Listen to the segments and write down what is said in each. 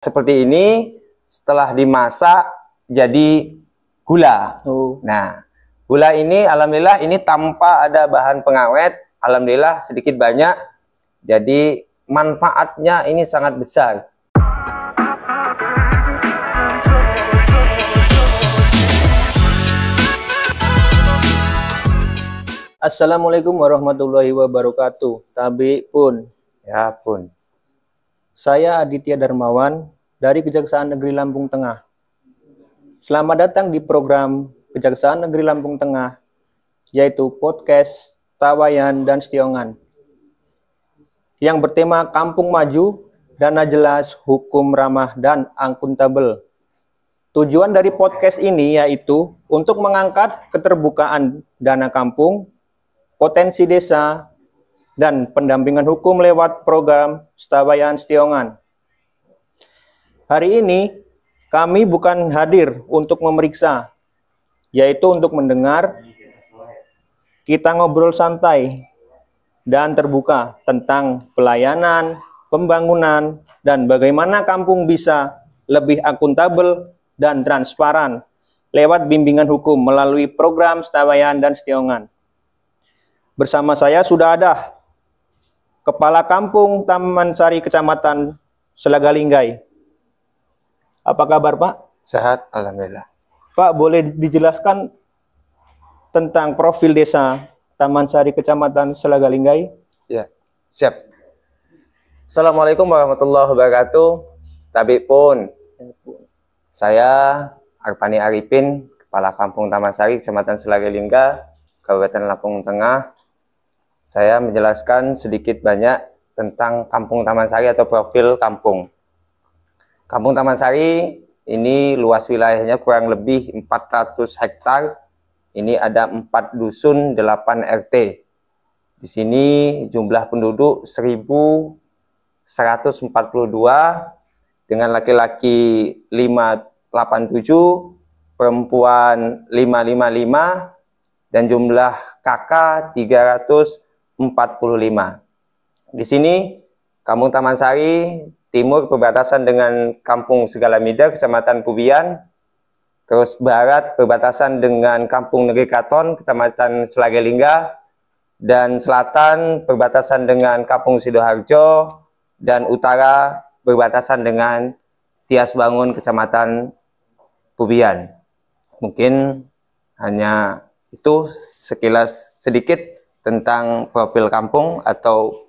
Seperti ini setelah dimasak jadi gula. Nah, gula ini alhamdulillah ini tanpa ada bahan pengawet, alhamdulillah sedikit banyak. Jadi manfaatnya ini sangat besar. Assalamualaikum warahmatullahi wabarakatuh. Tabi pun. Ya pun. Saya Aditya Darmawan dari Kejaksaan Negeri Lampung Tengah. Selamat datang di program Kejaksaan Negeri Lampung Tengah, yaitu podcast Tawayan dan Setiongan, yang bertema Kampung Maju, Dana Jelas, Hukum Ramah, dan Akuntabel. Tujuan dari podcast ini yaitu untuk mengangkat keterbukaan dana kampung, potensi desa, dan pendampingan hukum lewat program Tawayan Setiongan. Hari ini kami bukan hadir untuk memeriksa, yaitu untuk mendengar. Kita ngobrol santai dan terbuka tentang pelayanan, pembangunan, dan bagaimana kampung bisa lebih akuntabel dan transparan lewat bimbingan hukum melalui program Tawayan dan Setiongan. Bersama saya sudah ada Kepala Kampung Taman Sari Kecamatan Selagalinggai. Apa kabar, Pak? Sehat, alhamdulillah. Pak, boleh dijelaskan tentang profil desa Taman Sari Kecamatan Selagalinggai? Ya, siap. Assalamualaikum warahmatullahi wabarakatuh. Tabi pun. Saya Arpani Arifin, Kepala Kampung Taman Sari Kecamatan Selagalinggai, Kabupaten Lampung Tengah. Saya menjelaskan sedikit banyak tentang Kampung Taman Sari atau profil kampung. Kampung Taman Sari ini luas wilayahnya kurang lebih 400 hektar. Ini ada 4 dusun, 8 RT. Di sini jumlah penduduk 1.142 dengan laki-laki 587, perempuan 555, dan jumlah kakak 345. Di sini Kampung Taman Sari timur perbatasan dengan Kampung Segalamida, Kecamatan Pubian. Terus barat perbatasan dengan Kampung Negeri Katon, Kecamatan Selagalinggai. Dan selatan perbatasan dengan Kampung Sidoarjo. Dan utara berbatasan dengan Tias Bangun, Kecamatan Pubian. Mungkin hanya itu sekilas sedikit tentang profil kampung atau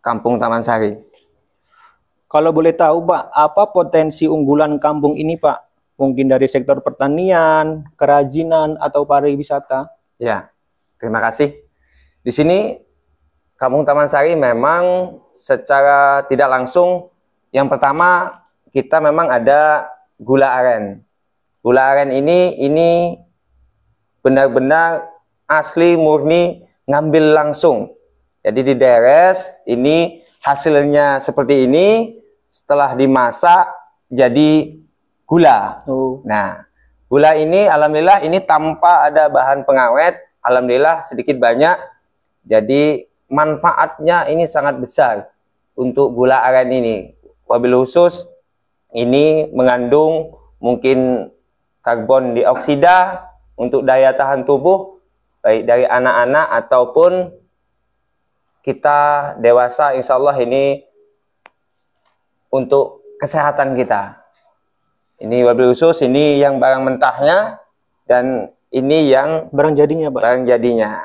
Kampung Taman Sari. Kalau boleh tahu, Pak, apa potensi unggulan kampung ini, Pak? Mungkin dari sektor pertanian, kerajinan, atau pariwisata? Ya, terima kasih. Di sini Kampung Taman Sari memang secara tidak langsung, yang pertama kita memang ada gula aren. Gula aren ini benar-benar asli murni ngambil langsung. Jadi di deres ini hasilnya seperti ini, setelah dimasak jadi gula. Nah, gula ini alhamdulillah ini tanpa ada bahan pengawet, alhamdulillah sedikit banyak. Jadi manfaatnya ini sangat besar untuk gula aren ini. Wabil khusus ini mengandung mungkin karbon dioksida untuk daya tahan tubuh baik dari anak-anak ataupun kita dewasa, insya Allah ini untuk kesehatan kita. Ini wabil khusus, ini yang barang mentahnya dan ini yang barang jadinya, Pak. Barang jadinya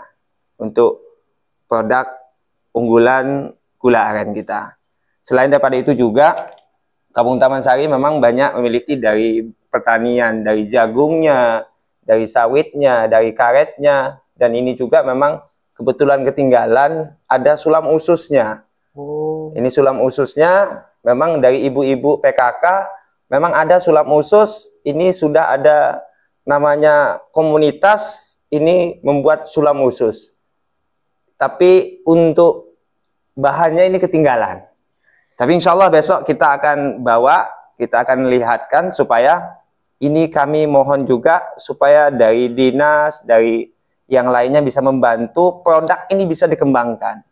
untuk produk unggulan gula aren kita. Selain daripada itu juga Kampung Taman Sari memang banyak memiliki dari pertanian, dari jagungnya, dari sawitnya, dari karetnya, dan ini juga memang kebetulan ketinggalan ada sulam ususnya. Ini sulam ususnya memang dari ibu-ibu PKK, memang ada sulam usus, ini sudah ada namanya komunitas, ini membuat sulam usus. Tapi untuk bahannya ini ketinggalan. Tapi insya Allah besok kita akan bawa, kita akan lihatkan supaya ini kami mohon juga supaya dari dinas, dari yang lainnya bisa membantu produk ini bisa dikembangkan.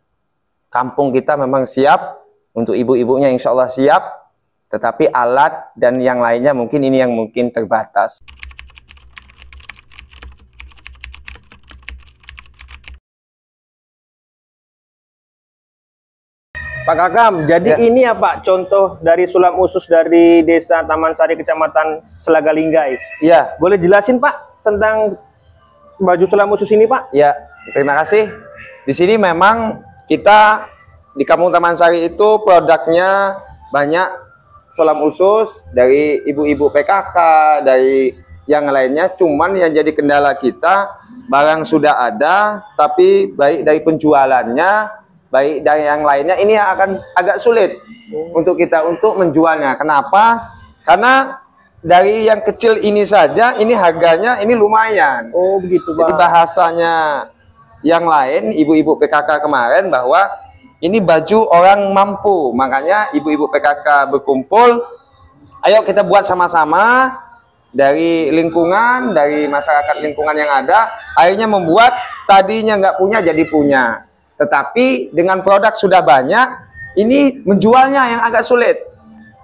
Kampung kita memang siap, untuk ibu-ibunya insya Allah siap, tetapi alat dan yang lainnya mungkin ini yang mungkin terbatas. Pak Kakam, jadi ini ya Pak, contoh dari sulam usus dari Desa Taman Sari, Kecamatan Selagalinggai. Ya, Boleh jelasin Pak tentang baju sulam usus ini Pak? ya, terima kasih. Di sini memang kita di Kampung Taman Sari itu produknya banyak sulam usus dari ibu-ibu PKK, dari yang lainnya. Cuman yang jadi kendala kita, barang sudah ada, tapi baik dari penjualannya, baik dari yang lainnya, ini akan agak sulit untuk kita untuk menjualnya. Kenapa? Karena dari yang kecil ini saja, ini harganya ini lumayan. Oh begitu Pak. Jadi bahasanya yang lain, ibu-ibu PKK kemarin bahwa ini baju orang mampu. Makanya ibu-ibu PKK berkumpul, ayo kita buat sama-sama dari lingkungan, dari masyarakat lingkungan yang ada, akhirnya membuat tadinya nggak punya jadi punya. Tetapi dengan produk sudah banyak, ini menjualnya yang agak sulit.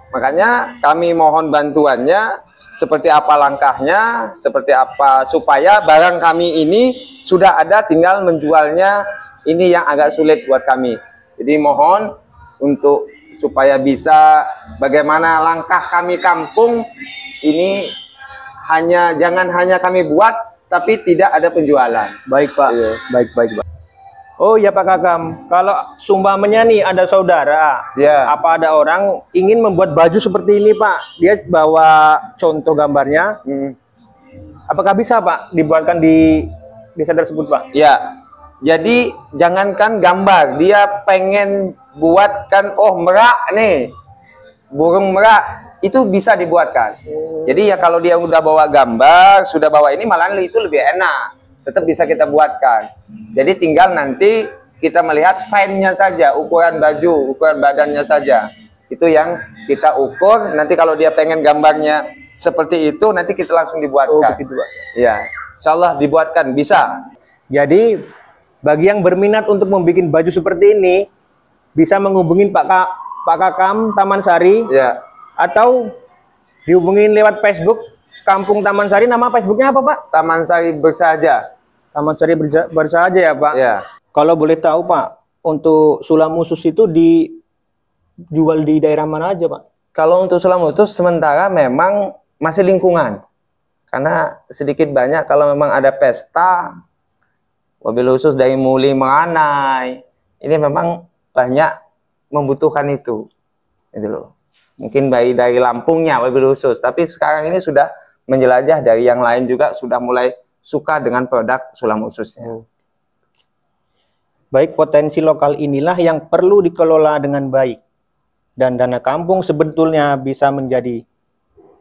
Makanya kami mohon bantuannya, seperti apa langkahnya, seperti apa supaya barang kami ini sudah ada, tinggal menjualnya ini yang agak sulit buat kami. Jadi mohon untuk supaya bisa bagaimana langkah kami kampung ini jangan hanya kami buat tapi tidak ada penjualan. Baik Pak, Iya. baik Pak. Oh ya Pak Kakam, kalau sumpamanya nih ada saudara, Ya. apa ada orang ingin membuat baju seperti ini Pak, dia bawa contoh gambarnya, apakah bisa Pak dibuatkan di desa tersebut Pak? Ya, jadi jangankan gambar, dia pengen buatkan, oh merak nih, burung merak, itu bisa dibuatkan. Jadi ya kalau dia udah bawa gambar, sudah bawa ini, malah itu lebih enak, tetap bisa kita buatkan. Jadi tinggal nanti kita melihat size-nya saja, ukuran baju, ukuran badannya saja. Itu yang kita ukur, nanti kalau dia pengen gambarnya seperti itu, nanti kita langsung dibuatkan. Oh begitu Pak. Ya, insya Allah dibuatkan, bisa. Jadi bagi yang berminat untuk membuat baju seperti ini, bisa menghubungin Pak Kakam Taman Sari, Ya. atau dihubungin lewat Facebook Kampung Taman Sari. Nama Facebooknya apa Pak? Taman Sari Bersahaja. Taman Sari Bersahaja ya Pak. Ya. Kalau boleh tahu Pak, untuk sulam usus itu dijual di daerah mana aja Pak? Kalau untuk sulam usus sementara memang masih lingkungan. Karena sedikit banyak kalau memang ada pesta, wabil khusus dari Muli Meranai, ini memang banyak membutuhkan itu. Itu loh. Mungkin dari Lampungnya wabil khusus, tapi sekarang ini sudah menjelajah dari yang lain juga, sudah mulai suka dengan produk sulam ususnya. Baik, potensi lokal inilah yang perlu dikelola dengan baik. Dan dana kampung sebetulnya bisa menjadi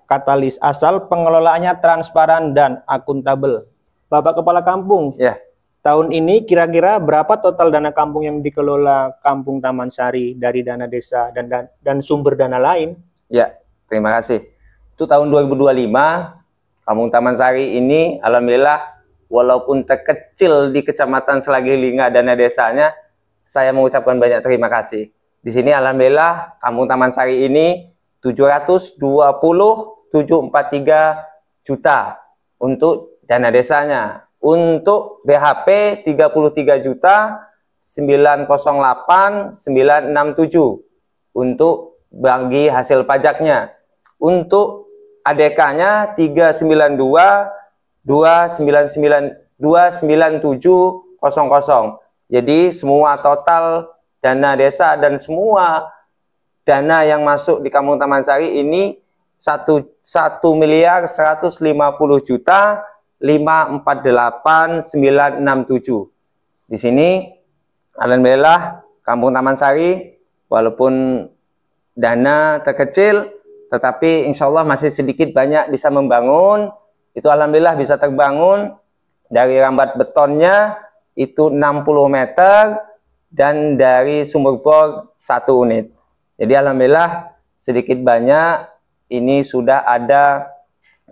katalis asal pengelolaannya transparan dan akuntabel. Bapak Kepala Kampung, Ya. tahun ini kira-kira berapa total dana kampung yang dikelola Kampung Taman Sari dari dana desa dan sumber dana lain? Ya, terima kasih. Itu tahun 2025, Kampung Taman Sari ini alhamdulillah walaupun terkecil di Kecamatan Selagalinggai dana desanya, saya mengucapkan banyak terima kasih. Di sini alhamdulillah Kampung Taman Sari ini 720,743 juta untuk dana desanya. Untuk BHP 33.908.967 untuk bagi hasil pajaknya. Untuk ADK-nya 392.297.00. Jadi semua total dana desa dan semua dana yang masuk di Kampung Taman Sari ini 1.150.548.967. Di sini alhamdulillah Kampung Taman Sari walaupun dana terkecil, tetapi insya Allah masih sedikit banyak bisa membangun. Itu alhamdulillah bisa terbangun dari rambat betonnya itu 60 meter dan dari sumur bor 1 unit. Jadi alhamdulillah sedikit banyak ini sudah ada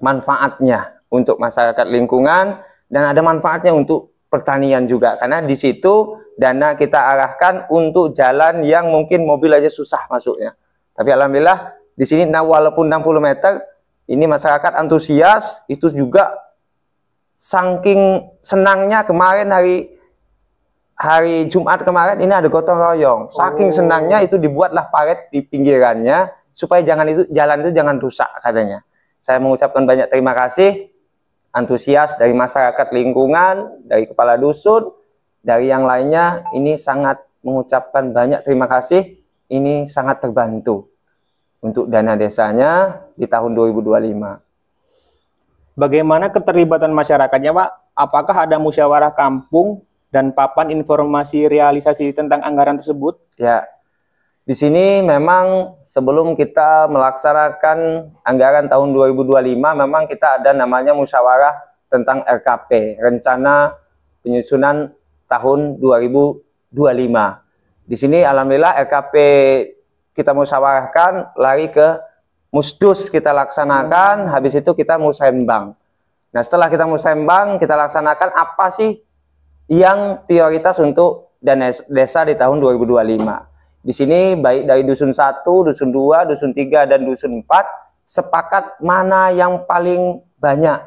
manfaatnya untuk masyarakat lingkungan dan ada manfaatnya untuk pertanian juga, karena di situ dana kita arahkan untuk jalan yang mungkin mobil aja susah masuknya. Tapi alhamdulillah di sini. Nah, walaupun 60 meter, ini masyarakat antusias, itu juga saking senangnya kemarin hari Jumat kemarin ini ada gotong royong. Saking senangnya itu dibuatlah paret di pinggirannya supaya jalan itu jangan rusak katanya. Saya mengucapkan banyak terima kasih, antusias dari masyarakat lingkungan, dari kepala dusun, dari yang lainnya. Ini sangat mengucapkan banyak terima kasih. Ini sangat terbantu untuk dana desanya di tahun 2025. Bagaimana keterlibatan masyarakatnya, Pak? Apakah ada musyawarah kampung dan papan informasi realisasi tentang anggaran tersebut? Ya, di sini memang sebelum kita melaksanakan anggaran tahun 2025, memang kita ada namanya musyawarah tentang RKP, Rencana Penyusunan Tahun 2025. Di sini alhamdulillah RKP kita musyawarahkan, lari ke Musdus kita laksanakan, habis itu kita musembang. Nah, setelah kita musembang, kita laksanakan apa sih yang prioritas untuk dana desa di tahun 2025. Di sini baik dari dusun 1, dusun 2, dusun 3, dan dusun 4 sepakat mana yang paling banyak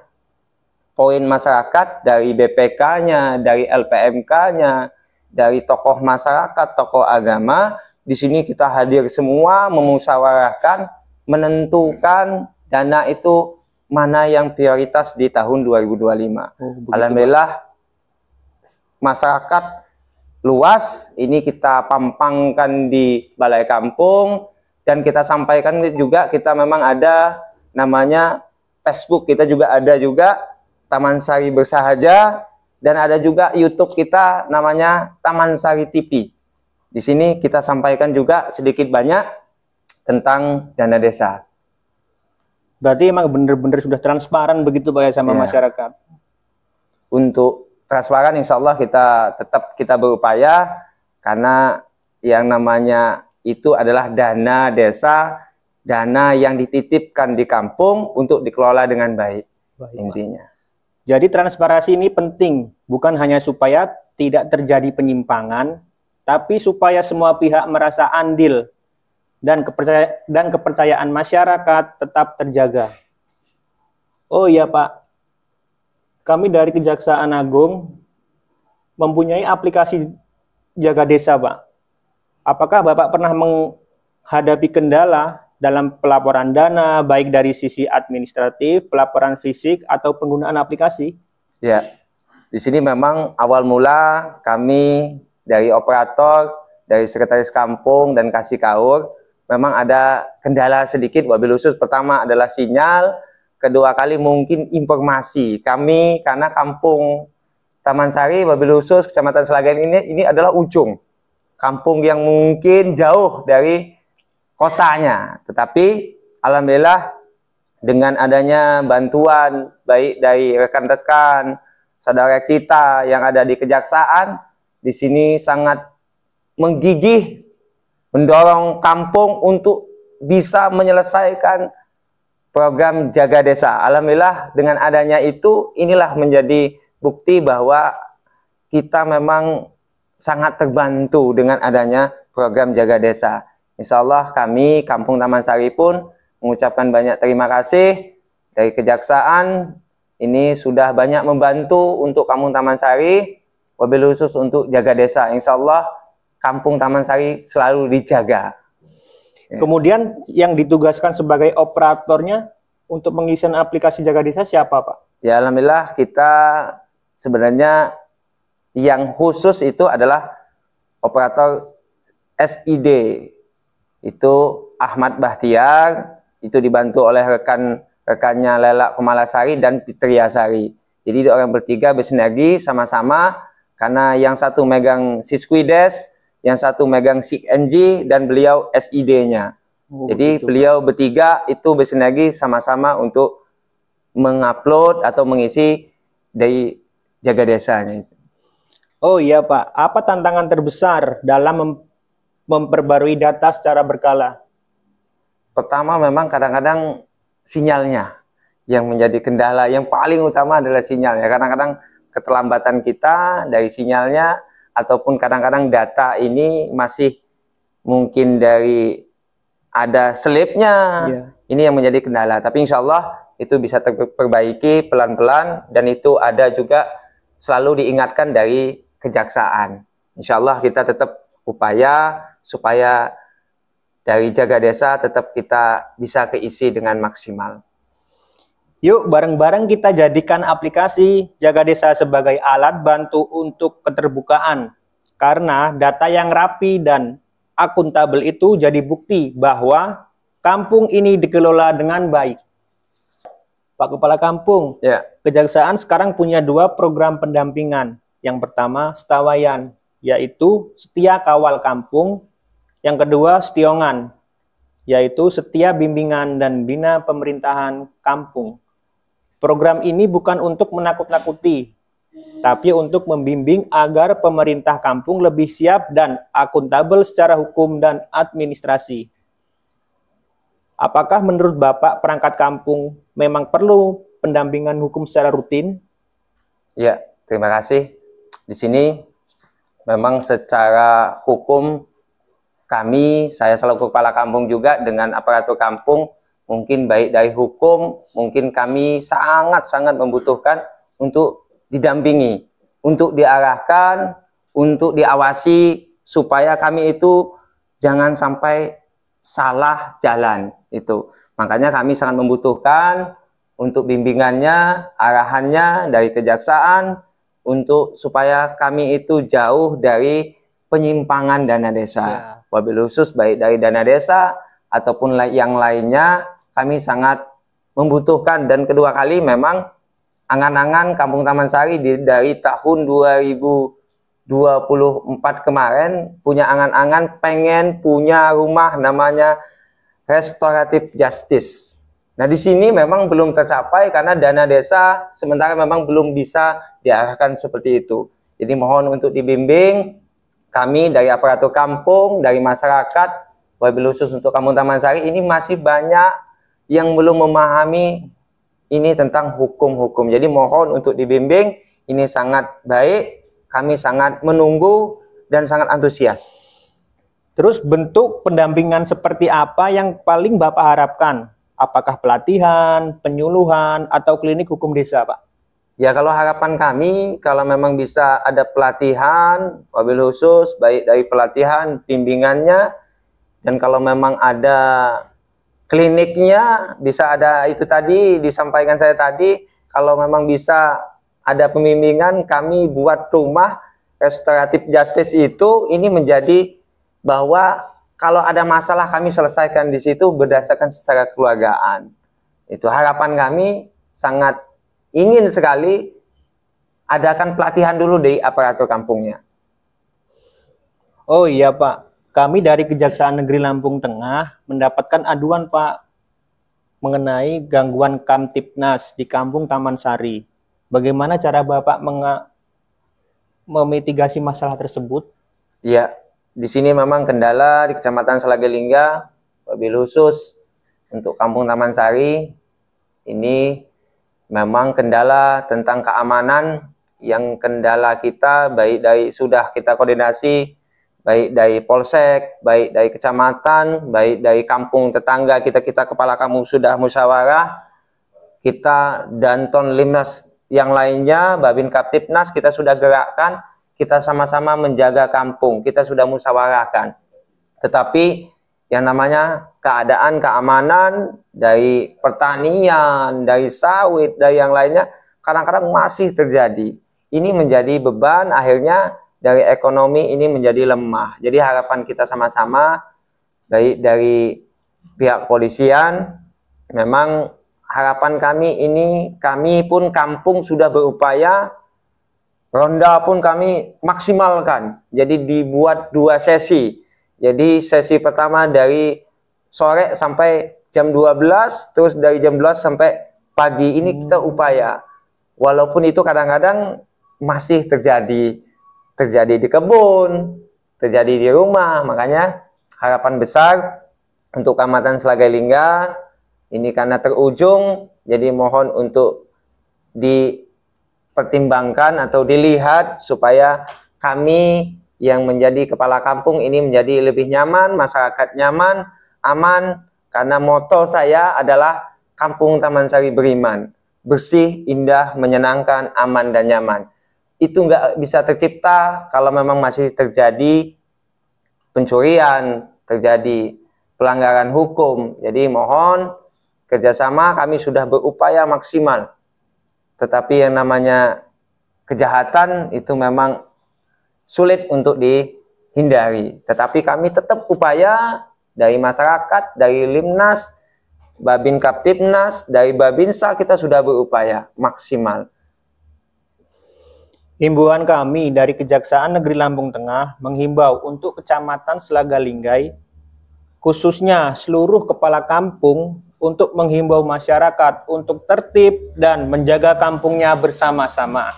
poin masyarakat dari BPK-nya, dari LPMK-nya, dari tokoh masyarakat, tokoh agama. Di sini kita hadir semua memusyawarahkan, menentukan dana itu mana yang prioritas di tahun 2025. Alhamdulillah masyarakat luas ini kita pampangkan di balai kampung, dan kita sampaikan juga, kita memang ada namanya Facebook, kita juga ada juga Taman Sari Bersahaja, dan ada juga YouTube kita namanya Taman Sari TV. Di sini kita sampaikan juga sedikit banyak tentang dana desa. Berarti emang benar-benar sudah transparan begitu Pak ya sama masyarakat. Untuk transparan insya Allah kita berupaya, karena yang namanya itu adalah dana desa, dana yang dititipkan di kampung untuk dikelola dengan baik. Intinya. Jadi transparansi ini penting, bukan hanya supaya tidak terjadi penyimpangan, tapi supaya semua pihak merasa andil dan kepercayaan masyarakat tetap terjaga. Oh iya Pak, kami dari Kejaksaan Agung mempunyai aplikasi Jaga Desa, Pak. Apakah Bapak pernah menghadapi kendala dalam pelaporan dana, baik dari sisi administratif, pelaporan fisik, atau penggunaan aplikasi? Ya, di sini memang awal mula kami dari operator, dari sekretaris kampung dan kasih kaur, memang ada kendala sedikit, wabil khusus. Pertama adalah sinyal, kedua kali mungkin informasi. Kami karena kampung Taman Sari, wabil khusus Kecamatan Selagan ini adalah ujung kampung yang mungkin jauh dari kotanya. Tetapi alhamdulillah dengan adanya bantuan baik dari rekan-rekan saudara kita yang ada di kejaksaan, di sini sangat menggigih mendorong kampung untuk bisa menyelesaikan program Jaga Desa. Alhamdulillah dengan adanya itu, inilah menjadi bukti bahwa kita memang sangat terbantu dengan adanya program Jaga Desa. Insya Allah kami Kampung Taman Sari pun mengucapkan banyak terima kasih dari Kejaksaan. Ini sudah banyak membantu untuk Kampung Taman Sari, wabil khusus untuk Jaga Desa. Insya Allah Kampung Taman Sari selalu dijaga. Kemudian yang ditugaskan sebagai operatornya untuk mengisi aplikasi Jaga Desa siapa Pak? Ya alhamdulillah kita sebenarnya yang khusus itu adalah operator SID. Itu Ahmad Bahtiar, itu dibantu oleh rekannya Lela Kumalasari dan Fitriasari. Jadi orang bertiga bersinergi sama-sama, karena yang satu megang Sisquides, yang satu megang SIG dan beliau SID-nya. Jadi begitu. Beliau bertiga itu bersinergi sama-sama untuk mengupload atau mengisi dari Jaga Desanya. Oh iya Pak, apa tantangan terbesar dalam memperbarui data secara berkala? Pertama memang kadang-kadang sinyalnya yang menjadi kendala. Yang paling utama adalah sinyalnya. Kadang-kadang keterlambatan kita dari sinyalnya, ataupun kadang-kadang data ini masih mungkin dari ada selipnya. Iya. Ini yang menjadi kendala. Tapi insya Allah itu bisa terperbaiki pelan-pelan, dan itu ada juga selalu diingatkan dari kejaksaan. Insya Allah kita tetap upaya supaya dari jaga desa tetap kita bisa keisi dengan maksimal. Yuk bareng-bareng kita jadikan aplikasi Jaga Desa sebagai alat bantu untuk keterbukaan. Karena data yang rapi dan akuntabel itu jadi bukti bahwa kampung ini dikelola dengan baik. Pak Kepala Kampung, Ya, Kejaksaan sekarang punya 2 program pendampingan. Yang pertama Setawayan, yaitu Setia Kawal Kampung. Yang kedua Setiongan, yaitu Setia Bimbingan dan Bina Pemerintahan Kampung. Program ini bukan untuk menakut-nakuti, tapi untuk membimbing agar pemerintah kampung lebih siap dan akuntabel secara hukum dan administrasi. Apakah menurut Bapak perangkat kampung memang perlu pendampingan hukum secara rutin? ya, terima kasih. Di sini memang secara hukum kami, saya selaku kepala kampung juga dengan aparatur kampung, mungkin baik dari hukum, mungkin kami sangat-sangat membutuhkan untuk didampingi, untuk diarahkan, untuk diawasi, supaya kami itu jangan sampai salah jalan itu. Makanya kami sangat membutuhkan untuk bimbingannya, arahannya dari kejaksaan, untuk supaya kami itu jauh dari penyimpangan dana desa. Ya. Wabil khusus baik dari dana desa ataupun yang lainnya, kami sangat membutuhkan. Dan kedua kali memang angan-angan Kampung Taman Sari dari tahun 2024 kemarin punya angan-angan pengen punya rumah namanya restoratif justice. Nah, di sini memang belum tercapai karena dana desa sementara memang belum bisa diarahkan seperti itu. Jadi mohon untuk dibimbing kami dari aparatur kampung, dari masyarakat, wabil khusus untuk Kampung Taman Sari ini masih banyak yang belum memahami ini tentang hukum-hukum. Jadi mohon untuk dibimbing, ini sangat baik, kami sangat menunggu dan sangat antusias. Terus bentuk pendampingan seperti apa yang paling Bapak harapkan? Apakah pelatihan, penyuluhan, atau klinik hukum desa, Pak? Ya, kalau harapan kami, kalau memang bisa ada pelatihan, wabil khusus, baik dari pelatihan, bimbingannya, dan kalau memang ada kliniknya, bisa ada itu tadi, disampaikan saya tadi, kalau memang bisa ada pembimbingan, kami buat rumah restoratif justice itu, ini menjadi bahwa kalau ada masalah kami selesaikan di situ berdasarkan secara keluargaan. Itu harapan kami, sangat ingin sekali adakan pelatihan dulu di aparatur kampungnya. Oh iya Pak, kami dari Kejaksaan Negeri Lampung Tengah mendapatkan aduan Pak mengenai gangguan Kamtipnas di Kampung Taman Sari. Bagaimana cara Bapak memitigasi masalah tersebut? Ya, di sini memang kendala di Kecamatan Salagelingga, wabil khusus untuk Kampung Taman Sari, ini memang kendala tentang keamanan, yang kendala kita baik dari sudah kita koordinasi, baik dari polsek, baik dari kecamatan, baik dari kampung tetangga kita kepala kampung sudah musyawarah, kita dan Tonlimnas yang lainnya, Babin Kaptipnas kita sudah gerakkan, kita sama-sama menjaga kampung, kita sudah musyawarahkan. Tetapi yang namanya keadaan keamanan dari pertanian, dari sawit, dari yang lainnya, kadang-kadang masih terjadi. Ini menjadi beban, akhirnya dari ekonomi ini menjadi lemah. Jadi harapan kita sama-sama, baik dari pihak polisian, memang harapan kami ini, kami pun kampung sudah berupaya, ronda pun kami maksimalkan. Jadi dibuat 2 sesi. Jadi sesi pertama dari sore sampai jam 12, terus dari jam 12 sampai pagi ini kita upaya. Walaupun itu kadang-kadang masih terjadi di kebun, terjadi di rumah. Makanya harapan besar untuk Kecamatan Salagelingga ini karena terujung, jadi mohon untuk dipertimbangkan atau dilihat supaya kami yang menjadi kepala kampung ini menjadi lebih nyaman, masyarakat nyaman, aman, karena moto saya adalah Kampung Taman Sari beriman, bersih, indah, menyenangkan, aman, dan nyaman. Itu nggak bisa tercipta kalau memang masih terjadi pencurian, terjadi pelanggaran hukum. Jadi mohon kerjasama, kami sudah berupaya maksimal. Tetapi yang namanya kejahatan itu memang sulit untuk dihindari. Tetapi kami tetap upaya dari masyarakat, dari Limnas, Babin Kaptipnas, dari Babinsa, kita sudah berupaya maksimal. Himbauan kami dari Kejaksaan Negeri Lampung Tengah menghimbau untuk Kecamatan Selagalinggai, khususnya seluruh kepala kampung, untuk menghimbau masyarakat untuk tertib dan menjaga kampungnya bersama-sama.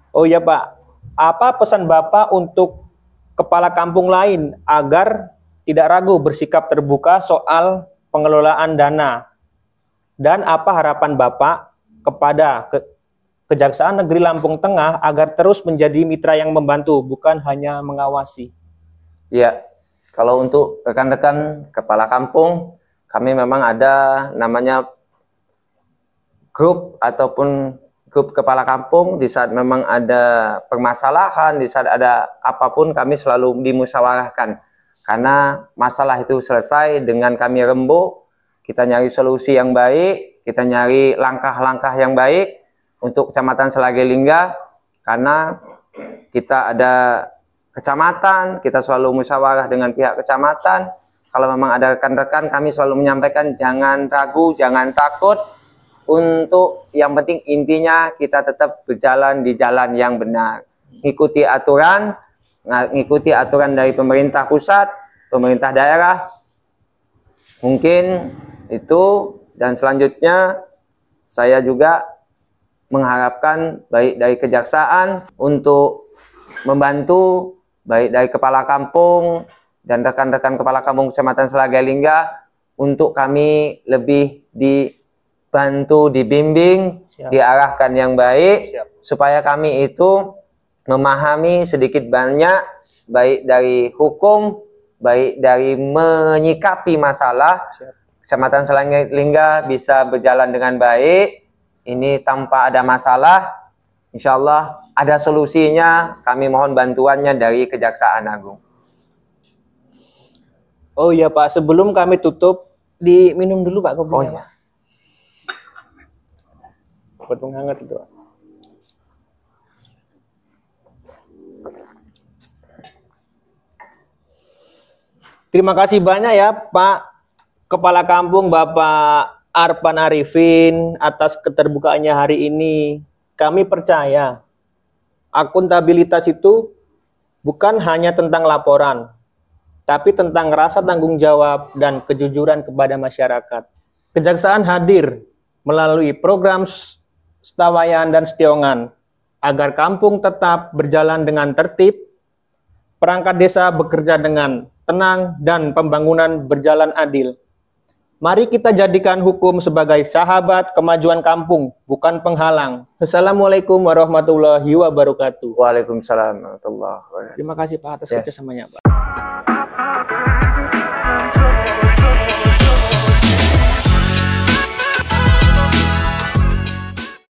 Oh ya Pak, apa pesan Bapak untuk kepala kampung lain agar tidak ragu bersikap terbuka soal pengelolaan dana? Dan apa harapan Bapak kepada Kejaksaan Negeri Lampung Tengah agar terus menjadi mitra yang membantu, bukan hanya mengawasi? Ya, kalau untuk rekan-rekan kepala kampung, kami memang ada namanya grup ataupun grup kepala kampung. Di saat memang ada permasalahan, di saat ada apapun, kami selalu dimusyawarahkan. Karena masalah itu selesai dengan kami rembuk, kita nyari solusi yang baik, kita nyari langkah-langkah yang baik untuk Kecamatan Selagalingga, karena kita ada kecamatan, kita selalu musyawarah dengan pihak kecamatan. Kalau memang ada rekan-rekan, kami selalu menyampaikan jangan ragu, jangan takut. Untuk yang penting intinya kita tetap berjalan di jalan yang benar. Ngikuti aturan dari pemerintah pusat, pemerintah daerah. Mungkin itu, dan selanjutnya saya juga mengharapkan baik dari kejaksaan untuk membantu, baik dari kepala kampung dan rekan-rekan kepala kampung Kecamatan Selagalingga, untuk kami lebih dibantu, dibimbing, diarahkan yang baik, supaya kami itu memahami sedikit banyak, baik dari hukum, baik dari menyikapi masalah. Kecamatan Selagalingga bisa berjalan dengan baik, ini tanpa ada masalah. Insya Allah ada solusinya. Kami mohon bantuannya dari Kejaksaan Agung. Oh iya Pak, sebelum kami tutup, diminum dulu Pak kopinya. Oh iya. Buat penghangat itu Pak. Terima kasih banyak ya Pak Kepala Kampung Bapak Arpan Arifin atas keterbukaannya hari ini. Kami percaya akuntabilitas itu bukan hanya tentang laporan, tapi tentang rasa tanggung jawab dan kejujuran kepada masyarakat. Kejaksaan hadir melalui program Setawayan dan Setiongan agar kampung tetap berjalan dengan tertib, perangkat desa bekerja dengan tenang, dan pembangunan berjalan adil. Mari kita jadikan hukum sebagai sahabat kemajuan kampung, bukan penghalang. Assalamualaikum warahmatullahi wabarakatuh. Waalaikumsalam warahmatullahi wabarakatuh. Terima kasih Pak atas kerjasamanya Pak.